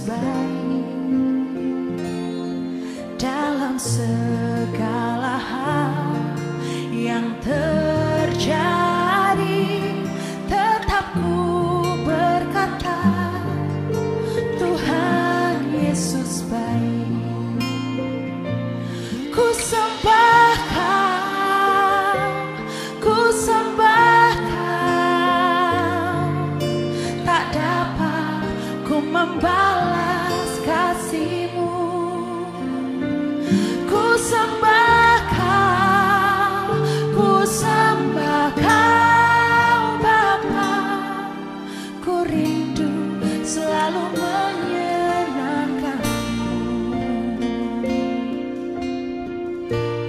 baik dalam segala hal yang terjadi. Tetap ku berkata, Tuhan Yesus baik. Ku sembah Kau, ku sembah Kau, tak dapat ku membalas kasih-Mu. Ku sembah Kau, ku sembah Kau Bapa, ku rindu selalu menyenangkan-Mu.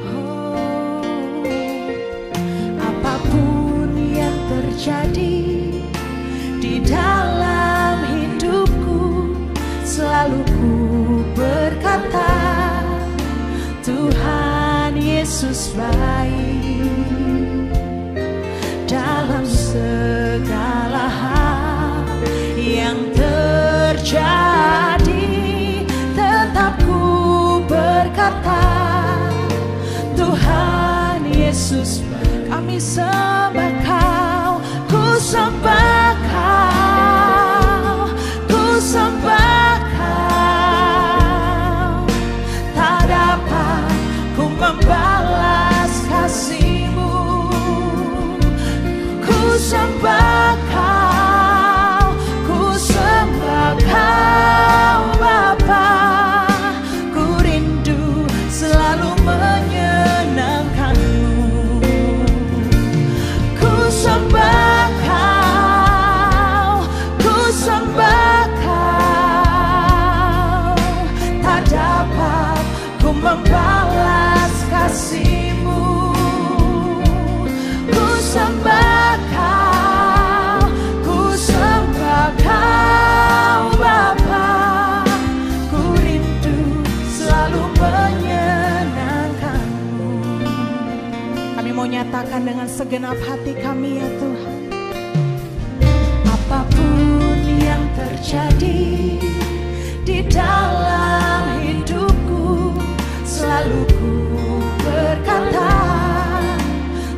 Oh, apapun yang terjadi di dalam hidupku, selalu ku berkata, Tuhan Yesus baik dalam segala hal yang terjadi. Tetap ku berkata, Tuhan Yesus baik. Kami sembah Kau, ku sembah Kau, ku sembah Kau, tak dapat ku membalas kasih-Mu. Ku sembah Kau, ku sembah Kau Bapa, ku rindu selalu menyenangkan-Mu. Ku sembah Kau, ku sembah Kau, tak dapat ku membalas kasih-Mu. Ku sembah Kau, ku sembah Kau Bapa, ku rindu selalu menyenangkan-Mu. Kami mau nyatakan dengan segenap hati kami ya Tuhan, apapun yang terjadi di dalam hidupku, selalu ku berkata,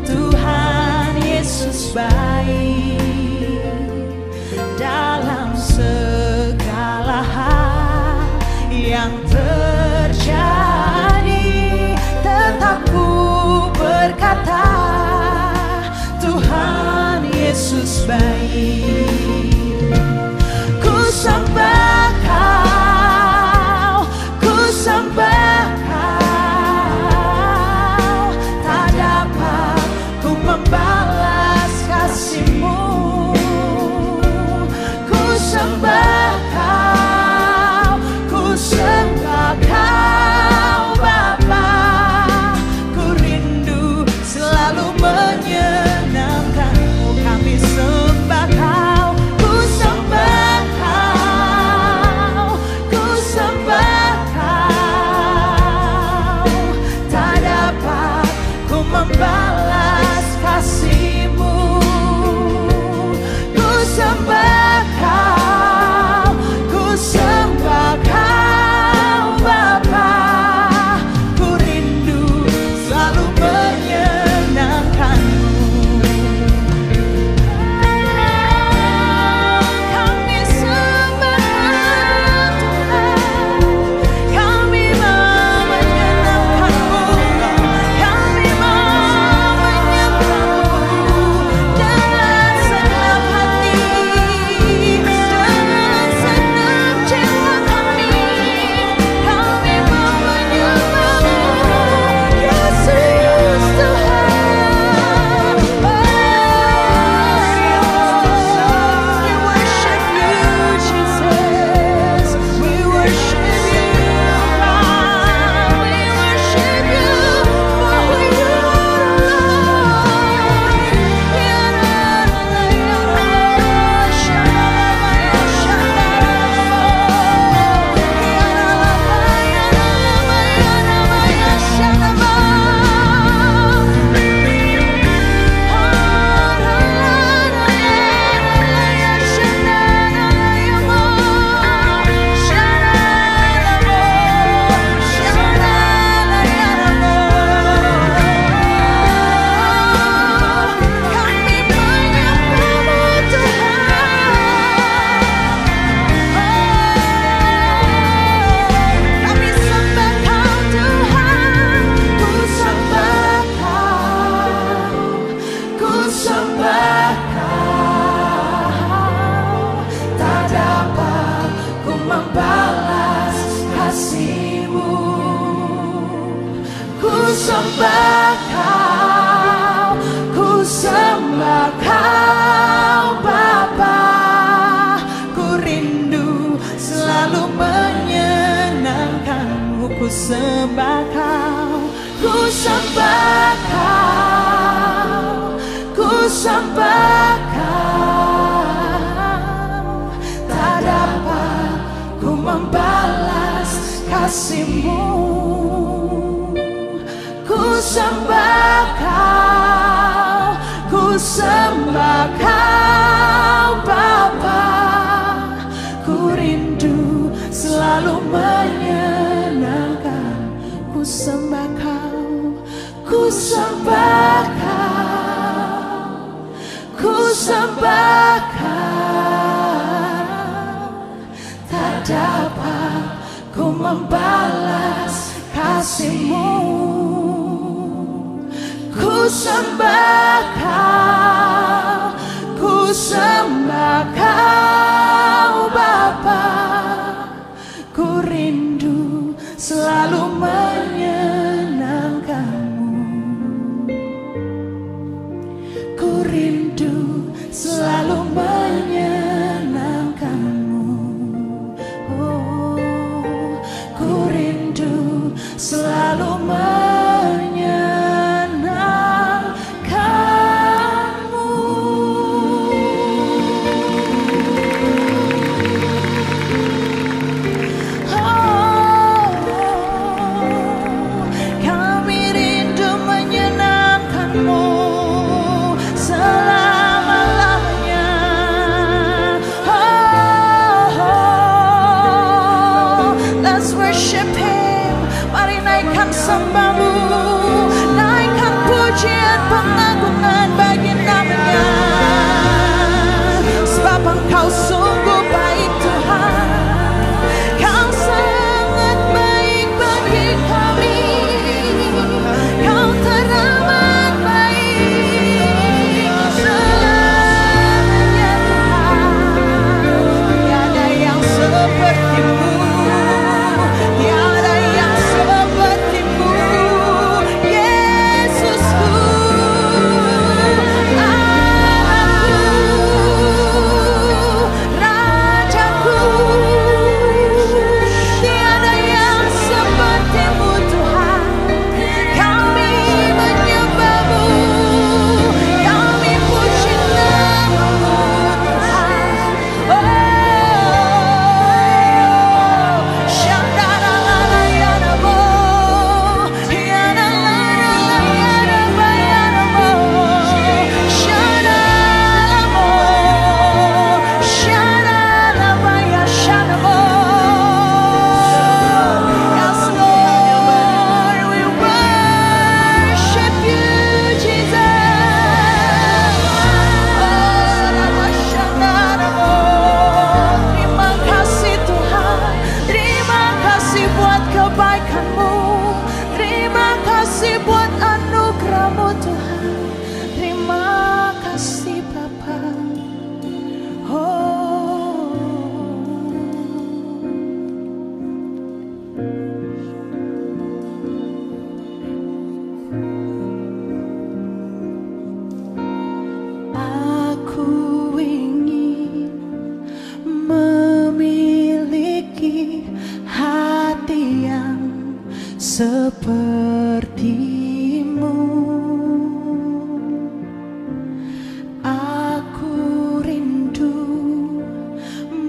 Tuhan Yesus baik dalam segala hal yang terjadi. Tetap ku berkata, Tuhan Yesus baik. Ku sembah Kau, ku sembah Kau, tak dapat ku membalas kasih-Mu. Ku sembah Kau, ku sembah Kau Bapa, ku rindu selalu menyenangkan-Mu. Kami sembah Kau, ku sembah Kau, ku sembah Kau, tak dapat ku membalas kasih-Mu. sembah Kau, tak dapat ku membalas kasih-Mu. Ku sembah Kau, ku sembah Kau Bapa, ku rindu selalu menyenangkan-Mu. Ku sembah Kau, ku sembah Kau, ku sembah Kau, tak dapat ku membalas kasih-Mu. Ku sembah Kau, ku sembah Kau Bapa, ku rindu selalu menyenangkan. Ku sembah Kau, ku sembah Kau, ku sembah Kau, tak dapat ku membalas kasih-Mu. Ku sembah Kau, ku sembah Kau Bapa, ku rindu selalu menyenangkan-Mu. Ku rindu selalu menyenangkan-Mu. Oh, ku rindu selalu menyenangkan-Mu. Sembah-Mu, naikkan pujian pengagungan bagi nama-Nya, sebab Engkau sungguh baik Tuhan. Kau sangat baik bagi kami, Kau teramat baik selamanya Tuhan. Tiada yang seperti-Mu, tiada yang seperti-Mu, Yesusku, Allahku, Rajaku. Tiada yang seperti-Mu Tuhan. Kami menyembah-Mu, kami puji nama-Mu Tuhan. Seperti-Mu, aku rindu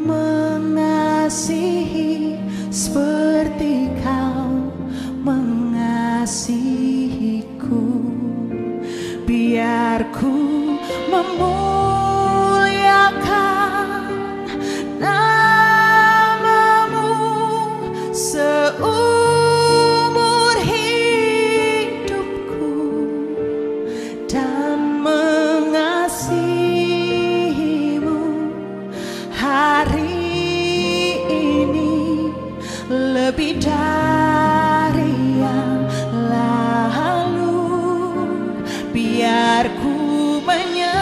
mengasihi seperti Kau mengasihiku. Biar ku memuliakan nama-Mu seumur hidupku, dan mengasihi-Mu hari ini lebih dari yang lalu. Biar ku menyembah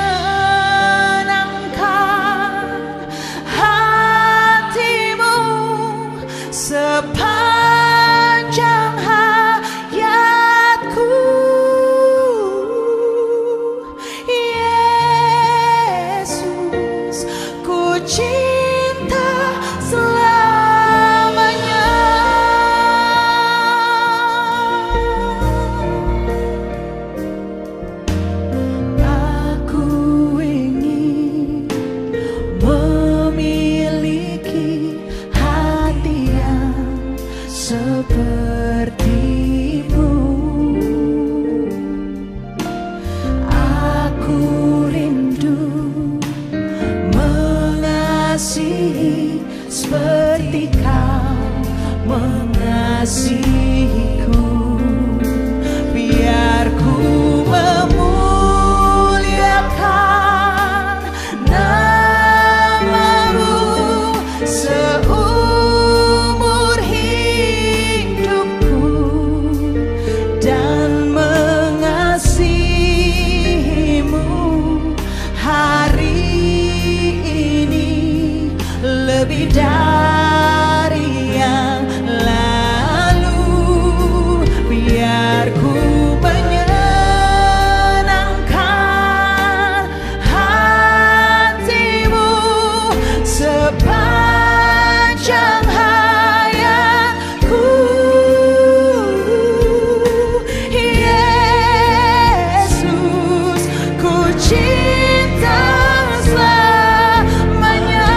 dari yang lalu, biar ku menyenangkan hatimu sepanjang hayatku. Yesus, ku cinta selamanya.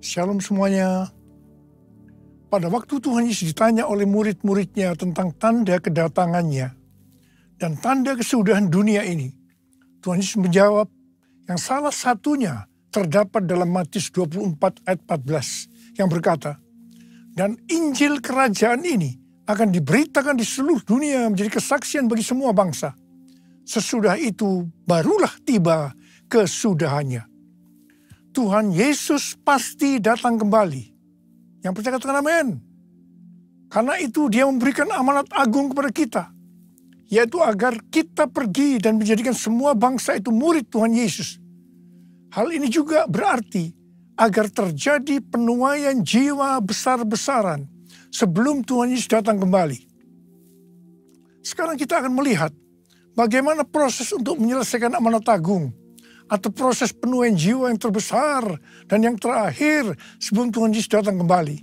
Shalom semuanya. Pada waktu Tuhan Yesus ditanya oleh murid-muridnya tentang tanda kedatangannya dan tanda kesudahan dunia ini, Tuhan Yesus menjawab yang salah satunya terdapat dalam Matius 24 ayat 14 yang berkata, dan Injil kerajaan ini akan diberitakan di seluruh dunia menjadi kesaksian bagi semua bangsa. Sesudah itu barulah tiba kesudahannya. Tuhan Yesus pasti datang kembali. Yang percaya katakan amin. Karena itu dia memberikan amanat agung kepada kita, yaitu agar kita pergi dan menjadikan semua bangsa itu murid Tuhan Yesus. Hal ini juga berarti agar terjadi penuaian jiwa besar-besaran sebelum Tuhan Yesus datang kembali. Sekarang kita akan melihat bagaimana proses untuk menyelesaikan amanat agung atau proses penuaian jiwa yang terbesar dan yang terakhir sebelum Tuhan Yesus datang kembali.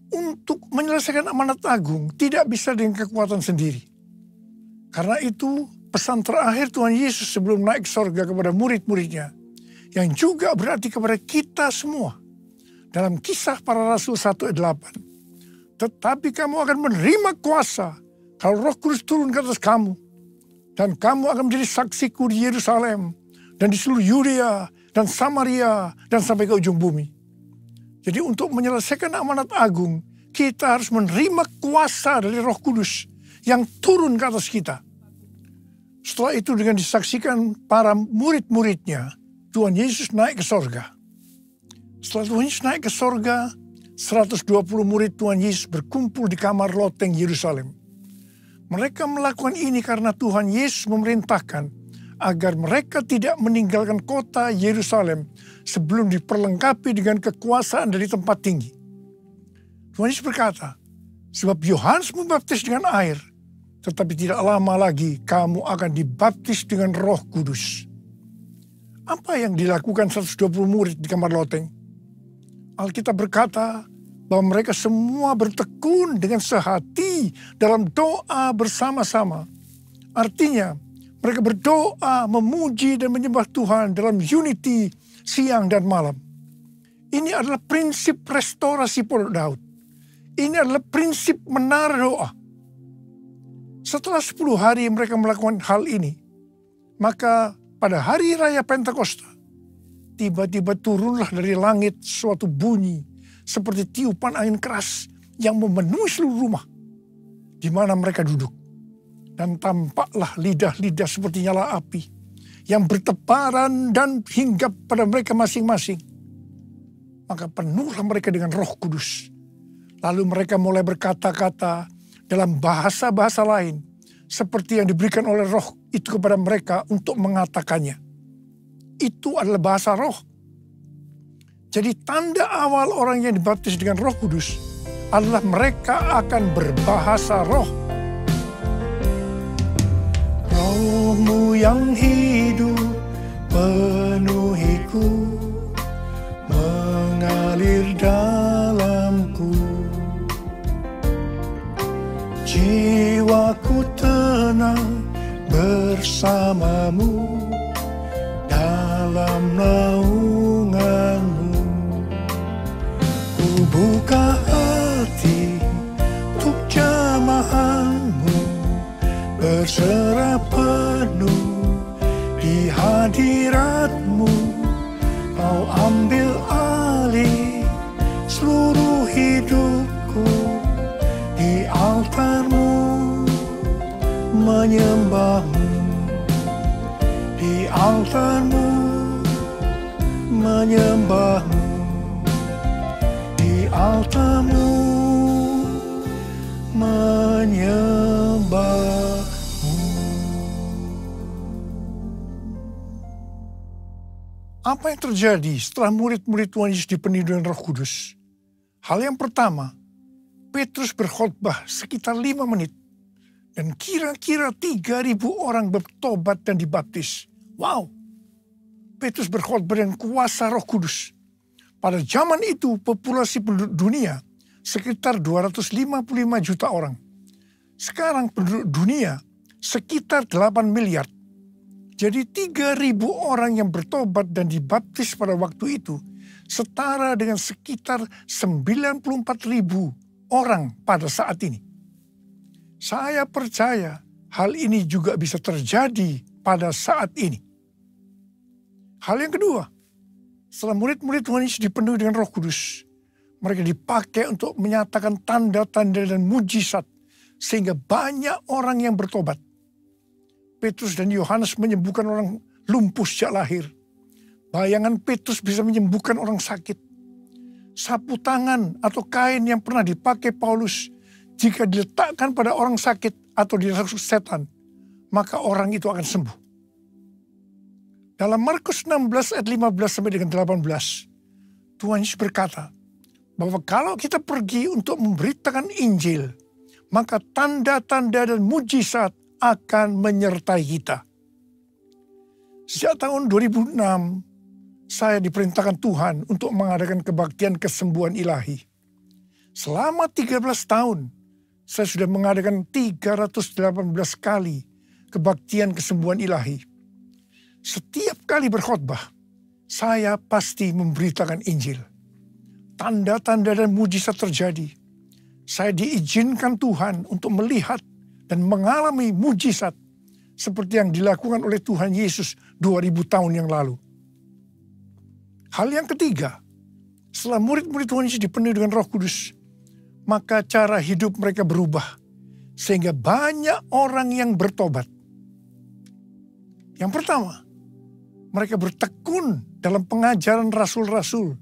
Untuk menyelesaikan amanat agung tidak bisa dengan kekuatan sendiri. Karena itu pesan terakhir Tuhan Yesus sebelum naik surga kepada murid-muridnya, yang juga berarti kepada kita semua. Dalam Kisah Para Rasul 1 ayat 8. Tetapi kamu akan menerima kuasa kalau Roh Kudus turun ke atas kamu. Dan kamu akan menjadi saksiku di Yerusalem dan di seluruh Yudea dan Samaria dan sampai ke ujung bumi. Jadi untuk menyelesaikan amanat agung, kita harus menerima kuasa dari Roh Kudus yang turun ke atas kita. Setelah itu dengan disaksikan para murid-muridnya, Tuhan Yesus naik ke sorga. Setelah Tuhan Yesus naik ke sorga, 120 murid Tuhan Yesus berkumpul di kamar loteng Yerusalem. Mereka melakukan ini karena Tuhan Yesus memerintahkan agar mereka tidak meninggalkan kota Yerusalem sebelum diperlengkapi dengan kekuasaan dari tempat tinggi. Tuhan Yesus berkata, sebab Yohanes membaptis dengan air, tetapi tidak lama lagi kamu akan dibaptis dengan Roh Kudus. Apa yang dilakukan 120 murid di kamar loteng? Alkitab berkata bahwa mereka semua bertekun dengan sehati dalam doa bersama-sama. Artinya, mereka berdoa, memuji dan menyembah Tuhan dalam unity siang dan malam. Ini adalah prinsip restorasi Pondok Daud. Ini adalah prinsip menara doa. Setelah 10 hari mereka melakukan hal ini, maka pada hari raya Pentakosta, tiba-tiba turunlah dari langit suatu bunyi seperti tiupan angin keras yang memenuhi seluruh rumah di mana mereka duduk. Dan tampaklah lidah-lidah seperti nyala api yang bertebaran dan hinggap pada mereka masing-masing. Maka penuhlah mereka dengan Roh Kudus. Lalu mereka mulai berkata-kata dalam bahasa-bahasa lain seperti yang diberikan oleh Roh itu kepada mereka untuk mengatakannya. Itu adalah bahasa roh. Jadi tanda awal orang yang dibaptis dengan Roh Kudus adalah mereka akan berbahasa roh. Rohmu yang hidup penuhiku, mengalir dalamku. Jiwaku tenang bersamamu dalam naunganmu. Ku buka hati untuk jamahanmu, berserah penuh di hadiratmu. Kau ambil alih seluruh hidupku, di altarmu menyembahmu, di altarmu menyembahmu, di altarmu menyembahmu. Apa yang terjadi setelah murid-murid Tuhan Yesus dipenuhi dengan Roh Kudus? Hal yang pertama, Petrus berkhotbah sekitar 5 menit. Dan kira-kira 3.000 orang bertobat dan dibaptis. Wow! Petrus berkhotbah dengan kuasa Roh Kudus. Pada zaman itu populasi penduduk dunia sekitar 255 juta orang. Sekarang penduduk dunia sekitar 8 miliar. Jadi 3.000 orang yang bertobat dan dibaptis pada waktu itu setara dengan sekitar 94.000 orang pada saat ini. Saya percaya hal ini juga bisa terjadi pada saat ini. Hal yang kedua, setelah murid-murid Tuhan Yesus dipenuhi dengan Roh Kudus, mereka dipakai untuk menyatakan tanda-tanda dan mujizat sehingga banyak orang yang bertobat. Petrus dan Yohanes menyembuhkan orang lumpuh sejak lahir. Bayangan Petrus bisa menyembuhkan orang sakit. Sapu tangan atau kain yang pernah dipakai Paulus, jika diletakkan pada orang sakit atau dirasuk setan, maka orang itu akan sembuh. Dalam Markus 16 ayat 15 sampai dengan 18, Tuhan Yesus berkata bahwa kalau kita pergi untuk memberitakan Injil, maka tanda-tanda dan mujizat akan menyertai kita. Sejak tahun 2006, saya diperintahkan Tuhan untuk mengadakan kebaktian kesembuhan ilahi. Selama 13 tahun, saya sudah mengadakan 318 kali kebaktian kesembuhan ilahi. Setiap kali berkhotbah, saya pasti memberitakan Injil. Tanda-tanda dan mujizat terjadi. Saya diizinkan Tuhan untuk melihat dan mengalami mujizat seperti yang dilakukan oleh Tuhan Yesus 2000 tahun yang lalu. Hal yang ketiga, setelah murid-murid Tuhan Yesus dipenuhi dengan Roh Kudus, maka cara hidup mereka berubah sehingga banyak orang yang bertobat. Yang pertama, mereka bertekun dalam pengajaran rasul-rasul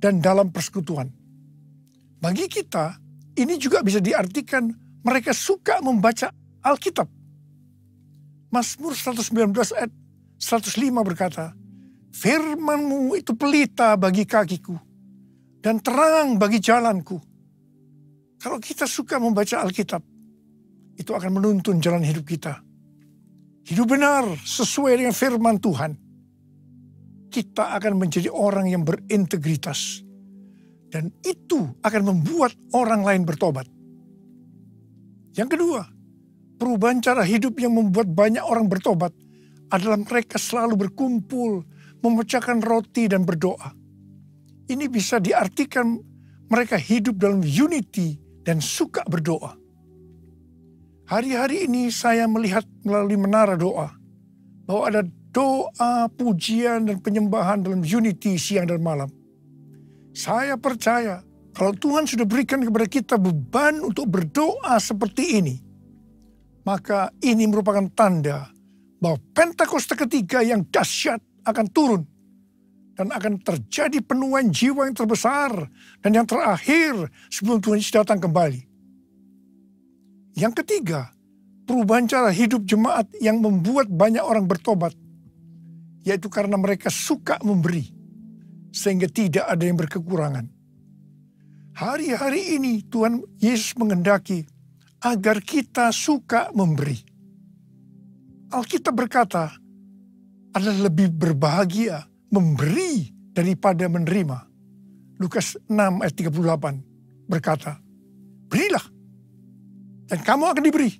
dan dalam persekutuan. Bagi kita, ini juga bisa diartikan mereka suka membaca Alkitab. Mazmur 119 ayat 105 berkata, "Firman-Mu itu pelita bagi kakiku dan terang bagi jalanku." Kalau kita suka membaca Alkitab, itu akan menuntun jalan hidup kita. Hidup benar sesuai dengan firman Tuhan. Kita akan menjadi orang yang berintegritas. Dan itu akan membuat orang lain bertobat. Yang kedua, perubahan cara hidup yang membuat banyak orang bertobat adalah mereka selalu berkumpul, memecahkan roti dan berdoa. Ini bisa diartikan mereka hidup dalam unity dan suka berdoa. Hari-hari ini saya melihat melalui menara doa bahwa ada doa, pujian, dan penyembahan dalam unity siang dan malam. Saya percaya kalau Tuhan sudah berikan kepada kita beban untuk berdoa seperti ini, maka ini merupakan tanda bahwa Pentakosta ketiga yang dahsyat akan turun dan akan terjadi penuaian jiwa yang terbesar dan yang terakhir sebelum Tuhan Yesus datang kembali. Yang ketiga, perubahan cara hidup jemaat yang membuat banyak orang bertobat, yaitu karena mereka suka memberi, sehingga tidak ada yang berkekurangan. Hari-hari ini Tuhan Yesus menghendaki agar kita suka memberi. Alkitab berkata, adalah lebih berbahagia memberi daripada menerima. Lukas 6 ayat 38 berkata, "Berilah, dan kamu akan diberi.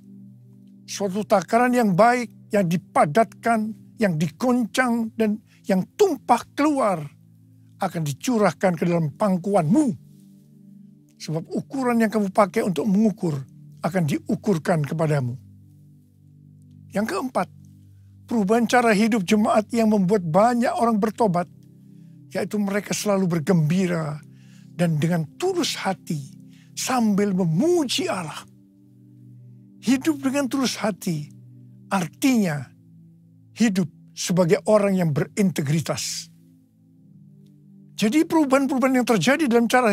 Suatu takaran yang baik, yang dipadatkan, yang dikoncang, dan yang tumpah keluar akan dicurahkan ke dalam pangkuanmu. Sebab ukuran yang kamu pakai untuk mengukur akan diukurkan kepadamu." Yang keempat, perubahan cara hidup jemaat yang membuat banyak orang bertobat, yaitu mereka selalu bergembira dan dengan tulus hati sambil memuji Allah. Hidup dengan tulus hati artinya hidup sebagai orang yang berintegritas. Jadi perubahan-perubahan yang terjadi dalam cara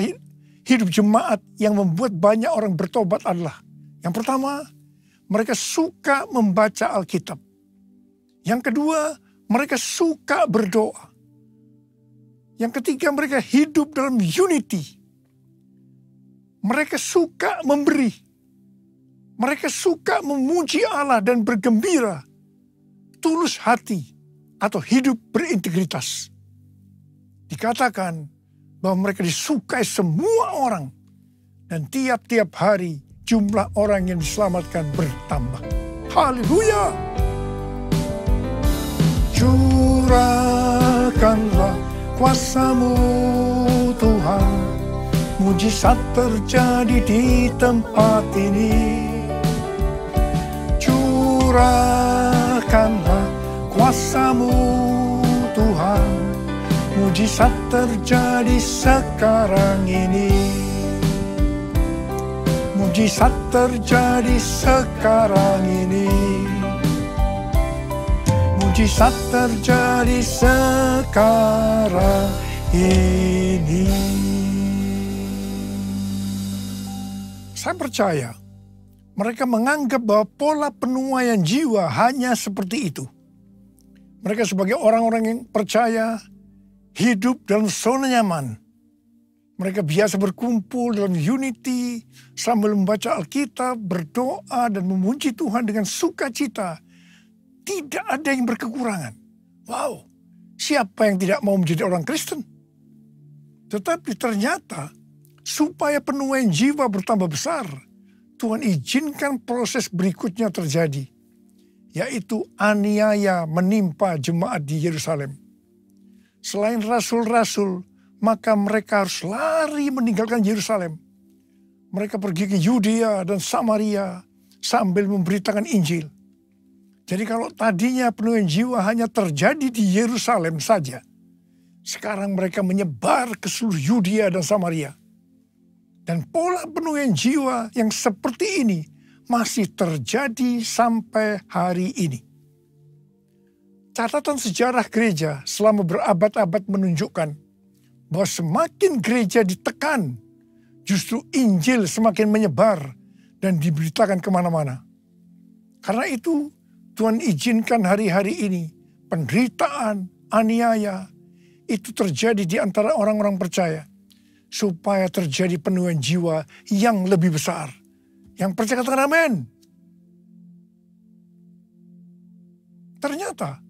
hidup jemaat yang membuat banyak orang bertobat adalah, yang pertama, mereka suka membaca Alkitab. Yang kedua, mereka suka berdoa. Yang ketiga, mereka hidup dalam unity. Mereka suka memberi. Mereka suka memuji Allah dan bergembira. Tulus hati atau hidup berintegritas. Dikatakan bahwa mereka disukai semua orang. Dan tiap-tiap hari jumlah orang yang diselamatkan bertambah. Haleluya! Curahkanlah kuasa-Mu Tuhan, mujizat terjadi di tempat ini. Curahkanlah kuasa-Mu Tuhan, mujizat terjadi sekarang ini. Mujizat terjadi sekarang ini. Mujizat terjadi sekarang ini. Saya percaya mereka menganggap bahwa pola penuaian jiwa hanya seperti itu. Mereka sebagai orang-orang yang percaya hidup dalam zona nyaman. Mereka biasa berkumpul dalam unity sambil membaca Alkitab, berdoa dan memuji Tuhan dengan sukacita. Tidak ada yang berkekurangan. Wow, siapa yang tidak mau menjadi orang Kristen? Tetapi ternyata supaya penuaian jiwa bertambah besar, Tuhan izinkan proses berikutnya terjadi, yaitu aniaya menimpa jemaat di Yerusalem. Selain rasul-rasul, maka mereka harus lari meninggalkan Yerusalem. Mereka pergi ke Yudea dan Samaria sambil memberitakan Injil. Jadi kalau tadinya penuaian jiwa hanya terjadi di Yerusalem saja, sekarang mereka menyebar ke seluruh Yudea dan Samaria. Dan pola penuaian jiwa yang seperti ini masih terjadi sampai hari ini. Catatan sejarah gereja selama berabad-abad menunjukkan bahwa semakin gereja ditekan, justru Injil semakin menyebar dan diberitakan kemana-mana. Karena itu, Tuhan izinkan hari-hari ini penderitaan, aniaya, itu terjadi di antara orang-orang percaya. Supaya terjadi penuaian jiwa yang lebih besar. Yang percaya katakan amin. Ternyata,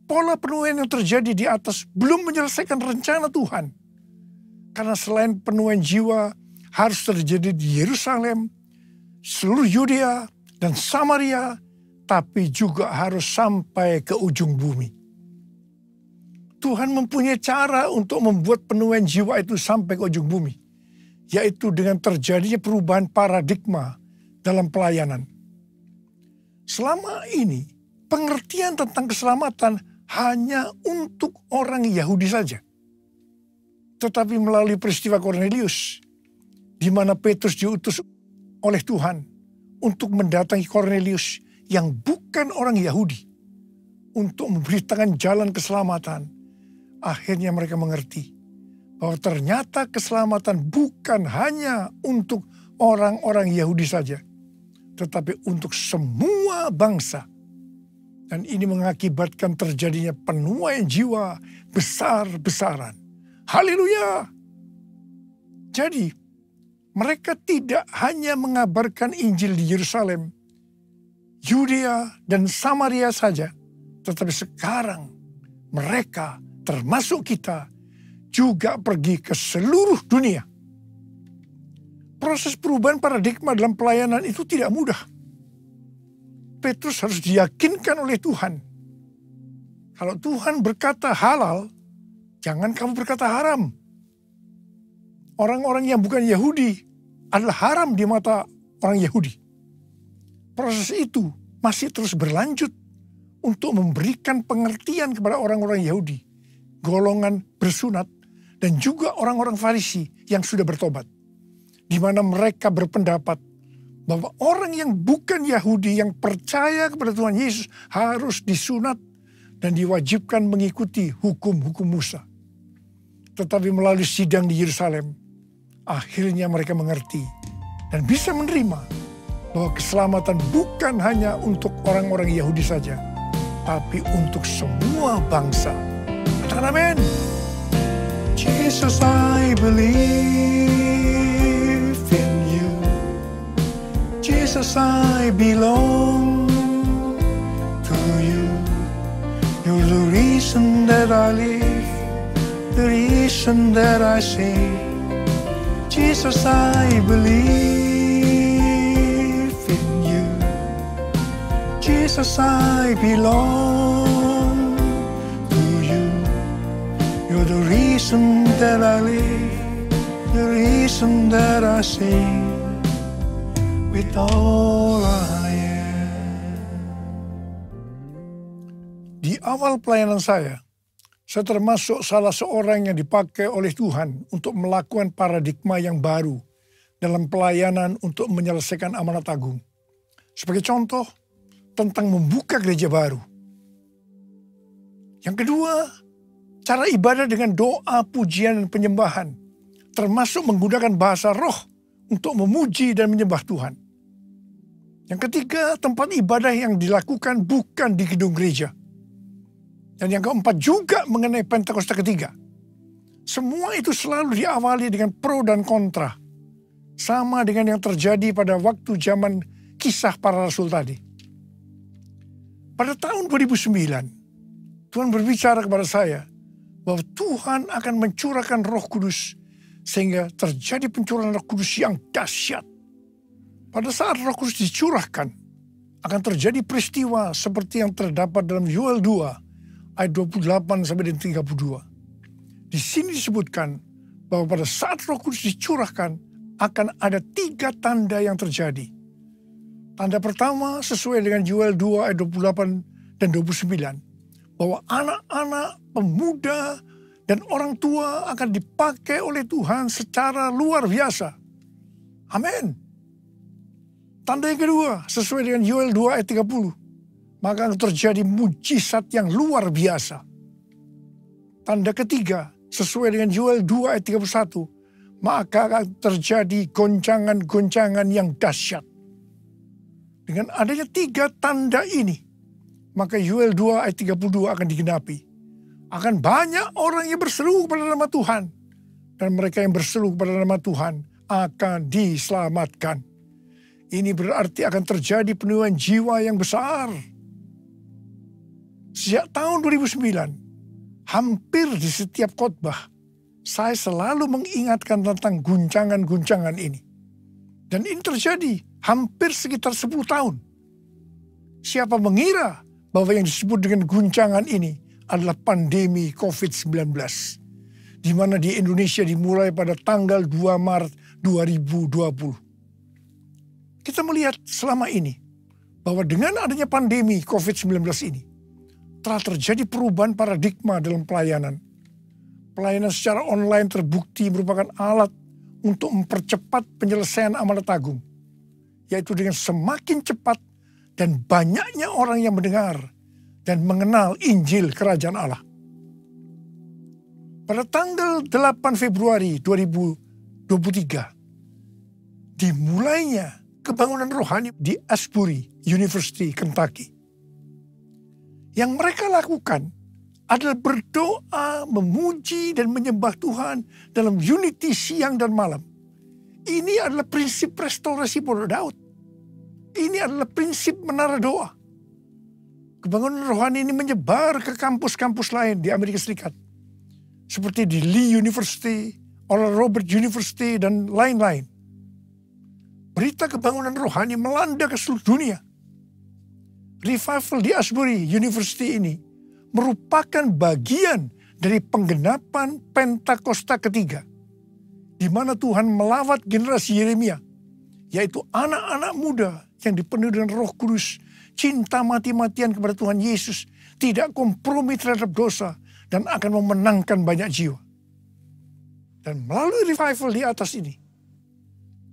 pola penuaian yang terjadi di atas belum menyelesaikan rencana Tuhan. Karena selain penuaian jiwa harus terjadi di Yerusalem, seluruh Yudea dan Samaria, tapi juga harus sampai ke ujung bumi. Tuhan mempunyai cara untuk membuat penuaian jiwa itu sampai ke ujung bumi, yaitu dengan terjadinya perubahan paradigma dalam pelayanan. Selama ini, pengertian tentang keselamatan hanya untuk orang Yahudi saja. Tetapi melalui peristiwa Kornelius, di mana Petrus diutus oleh Tuhan untuk mendatangi Kornelius yang bukan orang Yahudi, untuk memberitakan jalan keselamatan, akhirnya mereka mengerti bahwa ternyata keselamatan bukan hanya untuk orang-orang Yahudi saja, tetapi untuk semua bangsa. Dan ini mengakibatkan terjadinya penuaian jiwa besar-besaran. Haleluya! Jadi, mereka tidak hanya mengabarkan Injil di Yerusalem, Yudea dan Samaria saja, tetapi sekarang mereka, termasuk kita, juga pergi ke seluruh dunia. Proses perubahan paradigma dalam pelayanan itu tidak mudah. Petrus harus diyakinkan oleh Tuhan. Kalau Tuhan berkata halal, jangan kamu berkata haram. Orang-orang yang bukan Yahudi adalah haram di mata orang Yahudi. Proses itu masih terus berlanjut untuk memberikan pengertian kepada orang-orang Yahudi, golongan bersunat, dan juga orang-orang Farisi yang sudah bertobat. Di mana mereka berpendapat bahwa orang yang bukan Yahudi yang percaya kepada Tuhan Yesus harus disunat dan diwajibkan mengikuti hukum-hukum Musa. Tetapi melalui sidang di Yerusalem, akhirnya mereka mengerti dan bisa menerima bahwa keselamatan bukan hanya untuk orang-orang Yahudi saja, tapi untuk semua bangsa. Katakan amin. Jesus, I believe in you. Jesus, I belong to you. You're the reason that I live, the reason that I sing. Jesus, I believe in you. Jesus, I belong to you. You're the reason that I live, the reason that I sing, with all I am. Di awal pelayanan saya termasuk salah seorang yang dipakai oleh Tuhan untuk melakukan paradigma yang baru dalam pelayanan untuk menyelesaikan amanat agung. Sebagai contoh, tentang membuka gereja baru. Yang kedua, cara ibadah dengan doa, pujian, dan penyembahan, termasuk menggunakan bahasa roh untuk memuji dan menyembah Tuhan. Yang ketiga, tempat ibadah yang dilakukan bukan di gedung gereja. Dan yang keempat juga mengenai Pentakosta ketiga. Semua itu selalu diawali dengan pro dan kontra. Sama dengan yang terjadi pada waktu zaman kisah para rasul tadi. Pada tahun 2009, Tuhan berbicara kepada saya bahwa Tuhan akan mencurahkan Roh Kudus sehingga terjadi pencurahan Roh Kudus yang dahsyat. Pada saat Roh Kudus dicurahkan, akan terjadi peristiwa seperti yang terdapat dalam Yoel 2 ayat 28 sampai 32. Di sini disebutkan bahwa pada saat Roh Kudus dicurahkan akan ada 3 tanda yang terjadi. Tanda pertama sesuai dengan Yoel 2 ayat 28 dan 29. Bahwa anak-anak, pemuda, dan orang tua akan dipakai oleh Tuhan secara luar biasa. Amin. Tanda yang kedua sesuai dengan Yoel 2 ayat 30. Maka akan terjadi mujizat yang luar biasa. Tanda ketiga sesuai dengan Yoel 2 ayat 31. Maka akan terjadi goncangan-goncangan yang dahsyat. Dengan adanya 3 tanda ini, maka Yoel 2 ayat 32 akan digenapi. Akan banyak orang yang berseru kepada nama Tuhan. Dan mereka yang berseru kepada nama Tuhan akan diselamatkan. Ini berarti akan terjadi penuaian jiwa yang besar. Sejak tahun 2009, hampir di setiap khotbah, saya selalu mengingatkan tentang guncangan-guncangan ini. Dan ini terjadi hampir sekitar 10 tahun. Siapa mengira bahwa yang disebut dengan guncangan ini adalah pandemi COVID-19. Di mana di Indonesia dimulai pada tanggal 2 Maret 2020. Kita melihat selama ini bahwa dengan adanya pandemi COVID-19 ini, telah terjadi perubahan paradigma dalam pelayanan. Pelayanan secara online terbukti merupakan alat untuk mempercepat penyelesaian amanat agung. Yaitu dengan semakin cepat dan banyaknya orang yang mendengar dan mengenal Injil Kerajaan Allah. Pada tanggal 8 Februari 2023, dimulainya kebangunan rohani di Asbury University, Kentucky. Yang mereka lakukan adalah berdoa, memuji, dan menyembah Tuhan dalam unity siang dan malam. Ini adalah prinsip restorasi Pondok Daud. Ini adalah prinsip menara doa. Kebangunan rohani ini menyebar ke kampus-kampus lain di Amerika Serikat. Seperti di Lee University, Oral Roberts University, dan lain-lain. Berita kebangunan rohani melanda ke seluruh dunia. Revival di Asbury University ini merupakan bagian dari penggenapan Pentakosta ketiga, di mana Tuhan melawat generasi Yeremia, yaitu anak-anak muda yang dipenuhi dengan Roh Kudus, cinta mati-matian kepada Tuhan Yesus, tidak kompromi terhadap dosa, dan akan memenangkan banyak jiwa. Dan melalui revival di atas ini,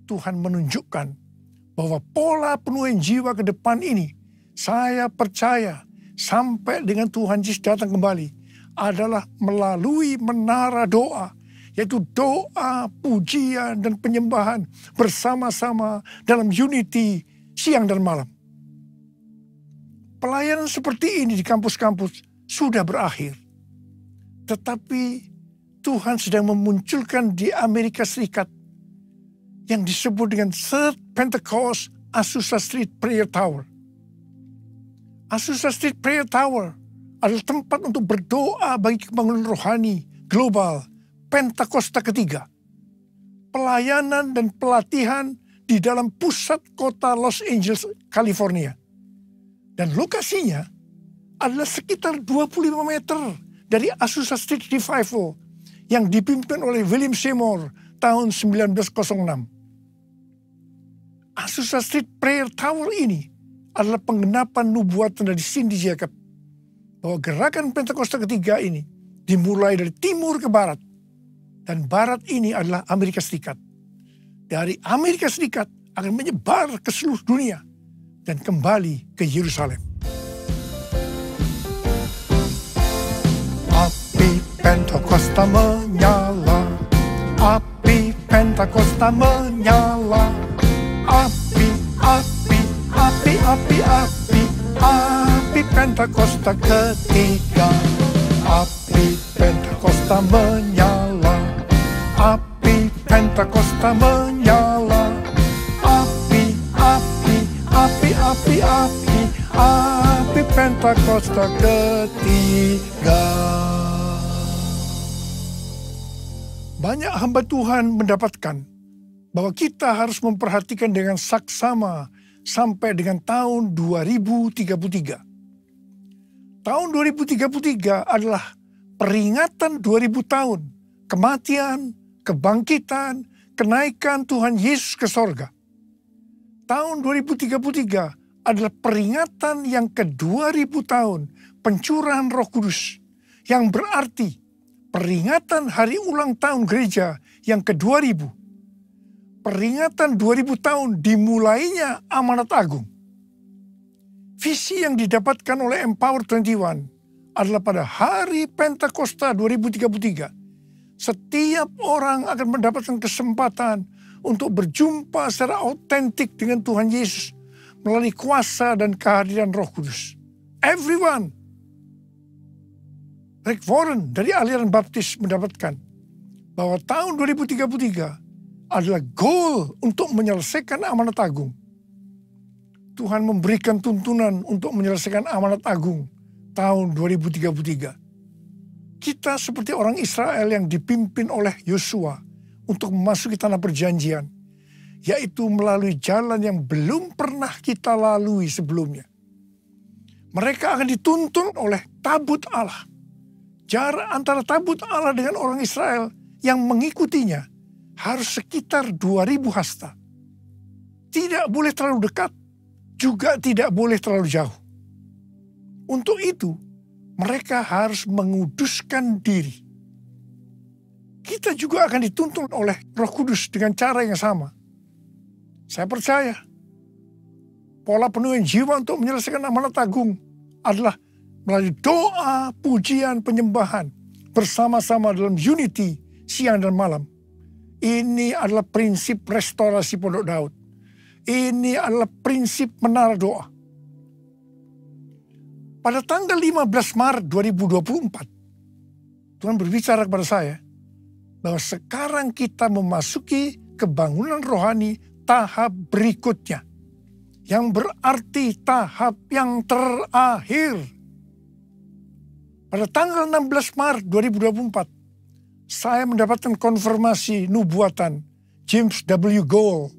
Tuhan menunjukkan bahwa pola penuaian jiwa ke depan ini, saya percaya sampai dengan Tuhan Yesus datang kembali, adalah melalui menara doa, yaitu doa, pujian, dan penyembahan bersama-sama dalam unity siang dan malam. Pelayanan seperti ini di kampus-kampus sudah berakhir. Tetapi Tuhan sedang memunculkan di Amerika Serikat yang disebut dengan Third Pentecost Azusa Street Prayer Tower. Azusa Street Prayer Tower adalah tempat untuk berdoa bagi kebangunan rohani global Pentakosta ketiga. Pelayanan dan pelatihan di dalam pusat kota Los Angeles, California. Dan lokasinya adalah sekitar 25 meter dari Azusa Street Revival yang dipimpin oleh William Seymour tahun 1906. Azusa Street Prayer Tower ini adalah penggenapan nubuatan dari Cindy Jacob bahwa gerakan Pentakosta ketiga ini dimulai dari timur ke barat, dan barat ini adalah Amerika Serikat. Dari Amerika Serikat akan menyebar ke seluruh dunia dan kembali ke Yerusalem. Api Pentakosta menyala, api Pentakosta menyala, api, api, api, api, api, api Pentakosta ketiga, api Pentakosta menyala, api Pentakosta menyala, api, api, api, api, api, api Pentakosta ketiga. Banyak hamba Tuhan mendapatkan bahwa kita harus memperhatikan dengan saksama sampai dengan tahun 2033. Tahun 2033 adalah peringatan 2000 tahun kematian, kebangkitan, kenaikan Tuhan Yesus ke sorga. Tahun 2033 adalah peringatan yang ke-2000 tahun pencurahan Roh Kudus, yang berarti peringatan hari ulang tahun gereja yang ke-2000. Peringatan 2000 tahun dimulainya amanat agung. Visi yang didapatkan oleh Empower 21 adalah pada hari Pentakosta 2033. Setiap orang akan mendapatkan kesempatan untuk berjumpa secara autentik dengan Tuhan Yesus melalui kuasa dan kehadiran Roh Kudus. Everyone. Rick Warren dari aliran baptis mendapatkan bahwa tahun 2033 adalah goal untuk menyelesaikan amanat agung. Tuhan memberikan tuntunan untuk menyelesaikan amanat agung tahun 2033. Kita seperti orang Israel yang dipimpin oleh Yosua untuk memasuki tanah perjanjian, yaitu melalui jalan yang belum pernah kita lalui sebelumnya. Mereka akan dituntun oleh tabut Allah. Jarak antara tabut Allah dengan orang Israel yang mengikutinya harus sekitar 2000 hasta. Tidak boleh terlalu dekat, juga tidak boleh terlalu jauh. Untuk itu, mereka harus menguduskan diri. Kita juga akan dituntun oleh Roh Kudus dengan cara yang sama. Saya percaya, pola penuhan jiwa untuk menyelesaikan amanat agung adalah melalui doa, pujian, penyembahan bersama-sama dalam unity siang dan malam. Ini adalah prinsip restorasi Pondok Daud. Ini adalah prinsip menara doa. Pada tanggal 15 Maret 2024, Tuhan berbicara kepada saya bahwa sekarang kita memasuki kebangunan rohani tahap berikutnya, yang berarti tahap yang terakhir. Pada tanggal 16 Maret 2024, saya mendapatkan konfirmasi nubuatan James W. Gould,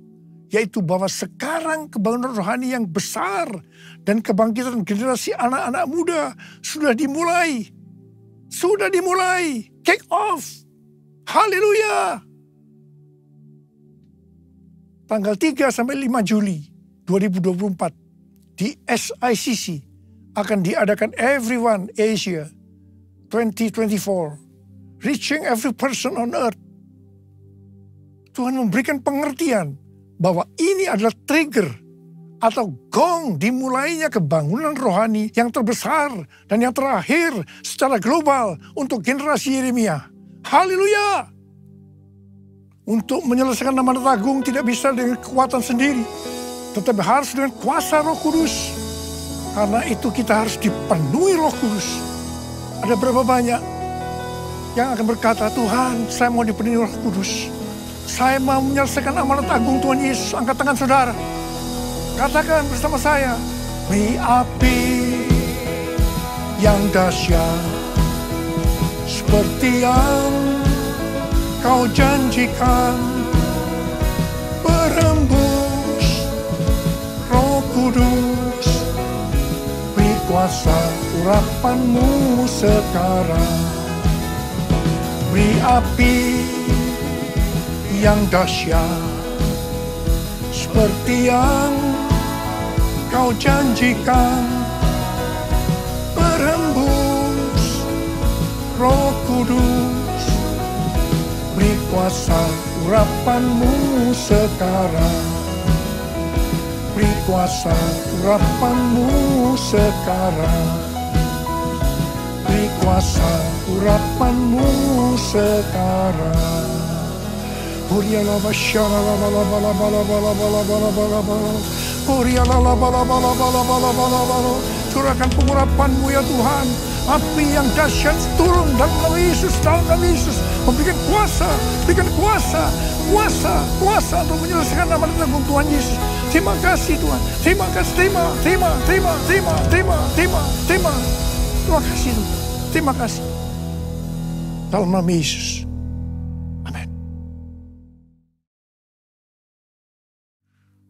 yaitu bahwa sekarang kebangunan rohani yang besar dan kebangkitan generasi anak-anak muda sudah dimulai. Sudah dimulai. Kick off. Haleluya. Tanggal 3 sampai 5 Juli 2024 di SICC akan diadakan Everyone Asia 2024, Reaching Every Person on Earth. Tuhan memberikan pengertian bahwa ini adalah trigger atau gong dimulainya kebangunan rohani yang terbesar dan yang terakhir secara global untuk generasi Yeremia. Haleluya! Untuk menyelesaikan amanat agung tidak bisa dengan kekuatan sendiri, tetapi harus dengan kuasa Roh Kudus. Karena itu kita harus dipenuhi Roh Kudus. Ada berapa banyak yang akan berkata, Tuhan, saya mau dipenuhi Roh Kudus. Saya mau menyelesaikan amanat agung Tuhan Yesus. Angkat tangan saudara. Katakan bersama saya, beri api yang dahsyat seperti yang kau janjikan, berembus Roh Kudus, kuasa urapanmu sekarang. beri api yang dahsyat seperti yang kau janjikan, berhembus Roh Kudus, beri kuasa urapanmu sekarang, beri kuasa urapanmu sekarang, beri kuasa urapanmu sekarang. Uriala basyara la bala bala bala bala bala bala bala bala. Uriala la bala bala bala bala bala bala. Curahkan pengurapan-Mu ya Tuhan. Api yang dahsyat turun dalam nama Yesus, dalam nama Yesus. Memberikan kuasa, berikan kuasa, kuasa untuk menyelesaikan nama tanggung Tuhan Yesus. Terima kasih Tuhan. Terima kasih, terima kasih Tuhan. Terima kasih. Dalam nama Yesus. Amin.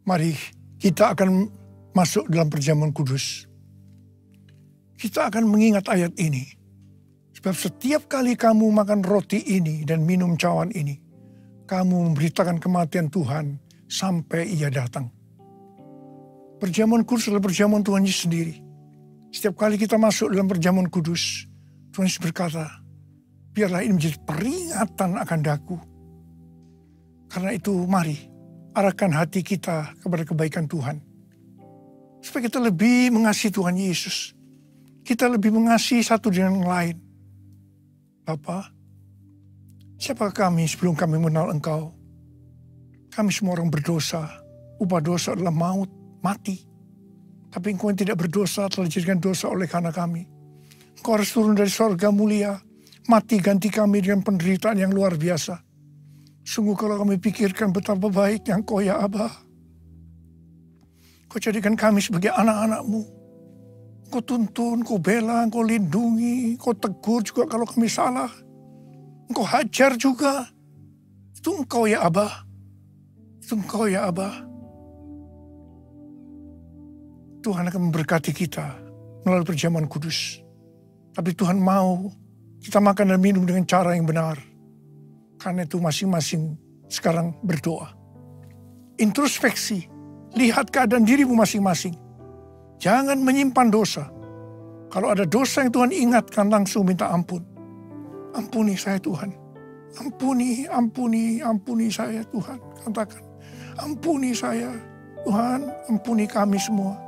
Mari kita akan masuk dalam perjamuan kudus. Kita akan mengingat ayat ini. Sebab setiap kali kamu makan roti ini dan minum cawan ini, kamu memberitakan kematian Tuhan sampai Ia datang. Perjamuan kudus adalah perjamuan Tuhan Yesus sendiri. Setiap kali kita masuk dalam perjamuan kudus, Tuhan Yesus berkata, biarlah ini menjadi peringatan akan daku. Karena itu mari arahkan hati kita kepada kebaikan Tuhan. Supaya kita lebih mengasihi Tuhan Yesus. Kita lebih mengasihi satu dengan yang lain. Bapa, siapakah kami sebelum kami mengenal Engkau? Kami semua orang berdosa. Upah dosa adalah maut, mati. Tapi Engkau yang tidak berdosa telah dijadikan dosa oleh karena kami. Engkau harus turun dari sorga mulia. Mati ganti kami dengan penderitaan yang luar biasa. Sungguh kalau kami pikirkan betapa baiknya Engkau ya Abah. Kau jadikan kami sebagai anak-anak-Mu. Kau tuntun, kau bela, kau lindungi, kau tegur juga kalau kami salah. Engkau hajar juga. Itu Engkau ya Abah. Itu Engkau ya Abah. Tuhan akan memberkati kita melalui perjamuan kudus. Tapi Tuhan mau kita makan dan minum dengan cara yang benar. Karena itu masing-masing sekarang berdoa. Introspeksi. Lihat keadaan dirimu masing-masing. Jangan menyimpan dosa. Kalau ada dosa yang Tuhan ingatkan, langsung minta ampun. Ampuni saya Tuhan. Ampuni saya Tuhan. Katakan, ampuni saya Tuhan, ampuni kami semua.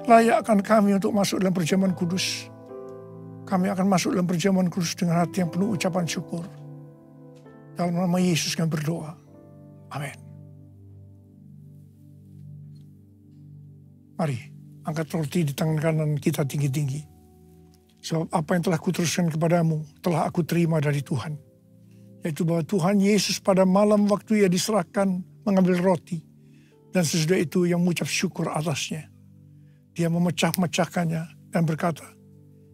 Layakkan kami untuk masuk dalam perjamuan kudus. Kami akan masuk dalam perjamuan kudus dengan hati yang penuh ucapan syukur. Dalam nama Yesus kami berdoa. Amin. Mari. Angkat roti di tangan kanan kita tinggi-tinggi. Sebab apa yang telah kuteruskan kepadamu, telah aku terima dari Tuhan. Yaitu bahwa Tuhan Yesus pada malam waktu Ia diserahkan mengambil roti. Dan sesudah itu yang mengucap syukur atasnya. Dia memecah-mecahkannya dan berkata,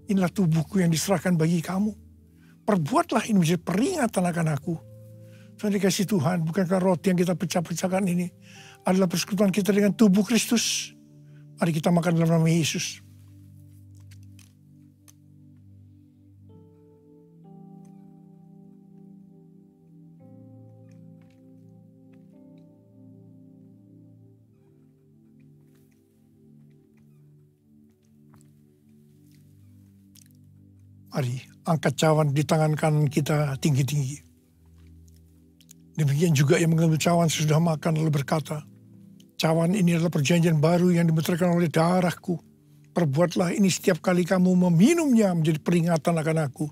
inilah tubuhku yang diserahkan bagi kamu. Perbuatlah ini menjadi peringatan akan aku. Tuhan dikasih Tuhan, bukankah roti yang kita pecah-pecahkan ini adalah persekutuan kita dengan tubuh Kristus? Mari kita makan dalam nama Yesus. Mari angkat cawan di tangan kanan kita tinggi-tinggi. Demikian juga yang mengambil cawan sesudah makan lalu berkata, cawan ini adalah perjanjian baru yang dimeteraikan oleh darahku. Perbuatlah ini setiap kali kamu meminumnya menjadi peringatan akan aku.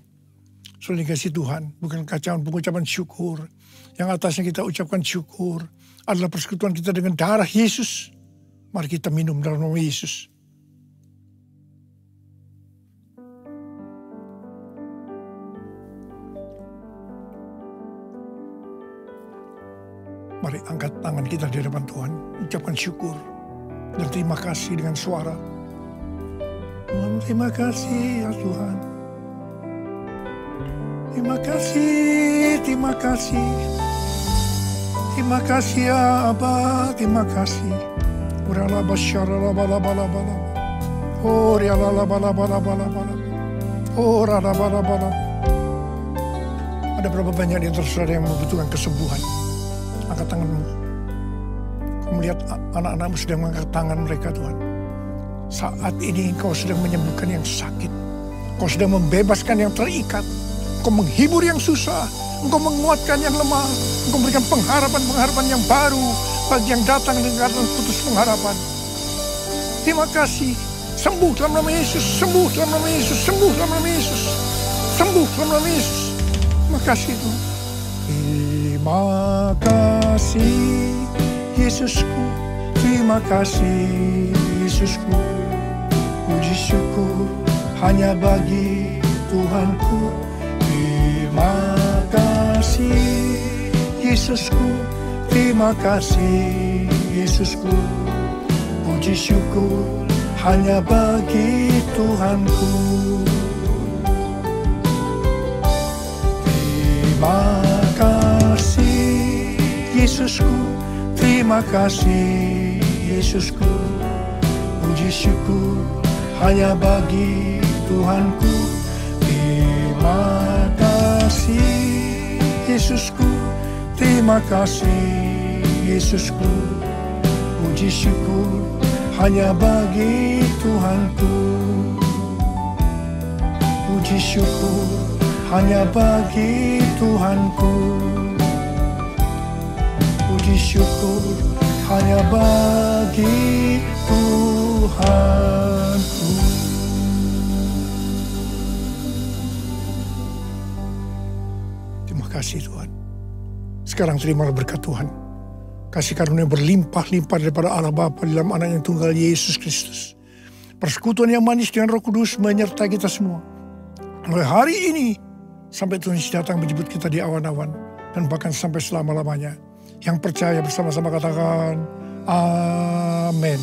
Saudara kasih Tuhan, bukan cawan pengucapan syukur. Yang atasnya kita ucapkan syukur adalah persekutuan kita dengan darah Yesus. Mari kita minum dalam nama Yesus. Mari angkat tangan kita di hadapan Tuhan. Ucapkan syukur dan terima kasih dengan suara. Terima kasih ya Tuhan. Terima kasih, terima kasih. Terima kasih ya Abah, terima kasih. Urala basyara bala bala bala. Oh riala bala bala bala bala. Oh rala bala bala. Ada berapa banyak di antara saudara yang membutuhkan kesembuhan? Angkat tanganmu. Kau melihat anak-anakmu sedang mengangkat tangan mereka, Tuhan. Saat ini Engkau sedang menyembuhkan yang sakit. Engkau sedang membebaskan yang terikat. Engkau menghibur yang susah. Engkau menguatkan yang lemah. Engkau memberikan pengharapan-pengharapan yang baru bagi yang datang dengan putus pengharapan. Terima kasih. Sembuh dalam nama Yesus. Sembuh dalam nama Yesus. Sembuh dalam nama Yesus. Sembuh dalam nama Yesus. Terima kasih Tuhan. Terima kasih Yesusku. Terima kasih Yesusku. Puji syukur hanya bagi Tuhanku. Terima kasih Yesusku. Terima kasih Yesusku. Puji syukur hanya bagi Tuhanku. Terima kasih Yesusku. Terima kasih Yesusku. Puji syukur hanya bagi Tuhanku. Terima kasih Yesusku. Terima kasih Yesusku. Puji syukur hanya bagi Tuhanku. Puji syukur hanya bagi Tuhanku. Puji syukur hanya bagi Tuhanku. Terima kasih Tuhan. Sekarang terimalah berkat Tuhan. Kasih karunia berlimpah-limpah daripada Allah Bapa dalam anak yang tunggal Yesus Kristus. Persekutuan yang manis dengan Roh Kudus menyertai kita semua. Mulai hari ini sampai Tuhan Yesus datang menjemput kita di awan-awan dan bahkan sampai selama-lamanya. Yang percaya bersama-sama katakan amin.